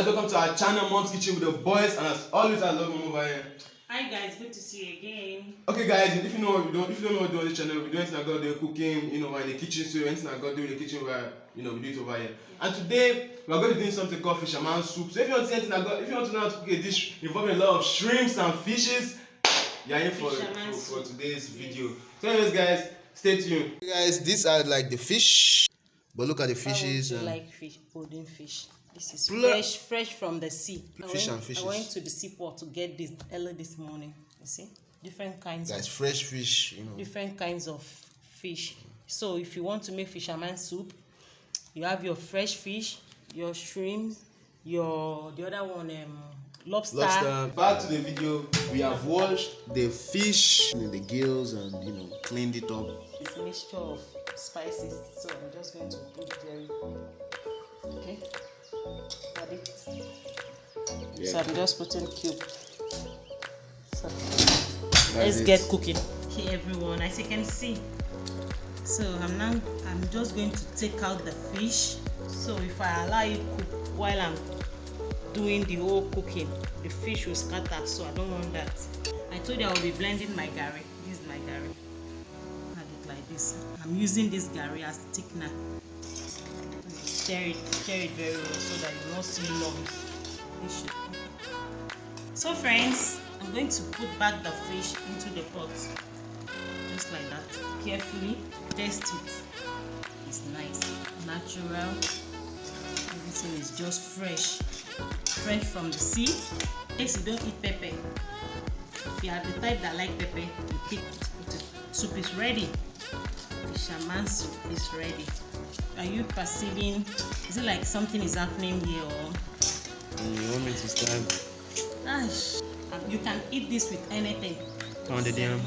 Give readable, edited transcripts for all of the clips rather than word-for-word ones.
guys, welcome to our channel, Mom's Kitchen with the boys, and as always, I love Mom over here. Hi guys, good to see you again. Okay guys, if you know what we don't know what we do on this channel, we do anything I got there cooking, we're in the kitchen, so anything I got there in the kitchen where we do it over here. Yeah. And today we're going to be doing something called Fisherman soup. So if you want to see anything if you want to know how to cook a dish involving a lot of shrimps and fishes, you're in for today's video. So anyways guys, stay tuned. Okay, guys, these are like the fish, but look at the fishes. I like fish, golden fish. This is fresh from the sea. Fish and fishes. I went to the seaport to get this early this morning. You see, different kinds. Guys, fresh fish. Different kinds of fish. So if you want to make fisherman soup, you have your fresh fish, your shrimp, the other one lobster. Back to the video. We have washed the fish, the gills, and cleaned it up. It's a mixture of spices. So I'm just going to put jerry. Okay. Yeah. So I'm just putting cube. So let's get cooking. Okay everyone, as you can see. So I'm just going to take out the fish. So if I allow it to cook while I'm doing the whole cooking, the fish will scatter, so I don't want that. I told you I will be blending my gari. This is my gari. I do it like this. I'm using this gari as thickener. Stir it very well so that you will not see lumps. So friends, I'm going to put back the fish into the pot, just like that. Carefully taste it. It's nice, natural. Everything is just fresh from the sea. Yes, you don't eat pepper. If you are the type that like pepper, you pick it. Soup is ready. Fisherman soup is ready. Are you perceiving? Is it like something is happening here or? You want me to stand? Gosh, you can eat this with anything. Pounded yam,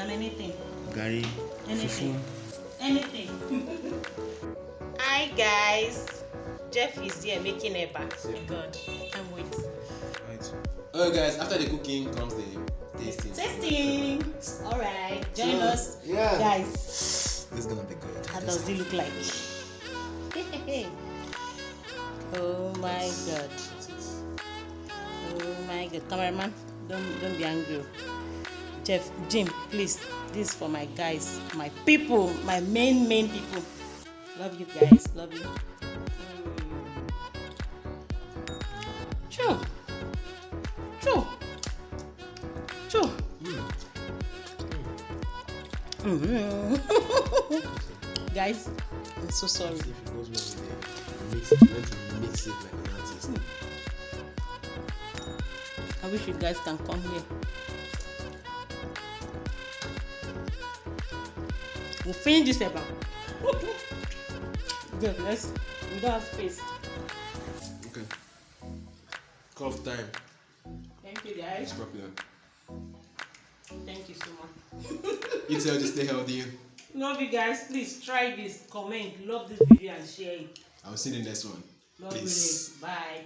anything. Gari, anything. Anything. Hi guys, Jeff is here making eba. Oh my God, I can't wait. Right. Alright guys, after the cooking comes the tasting. Tasting. All right, join us. Yeah. Guys. This is gonna be good. How does it look like? Oh my God. Oh my God. Cameraman, don't be angry. Jim, please. This is for my guys, my people, my main people. Love you guys. Love you. Choo. Guys, I'm so sorry. If it goes well with it, mix it like an artist. I wish you guys can come here. We'll finish this about. Good, we don't have space. Okay. Cough time. Thank you guys. It's popular. Thank you so much. Eat healthy, stay healthy. Love you guys. Please try this, comment, love this video and share it. I will see you in the next one. Love you. Bye.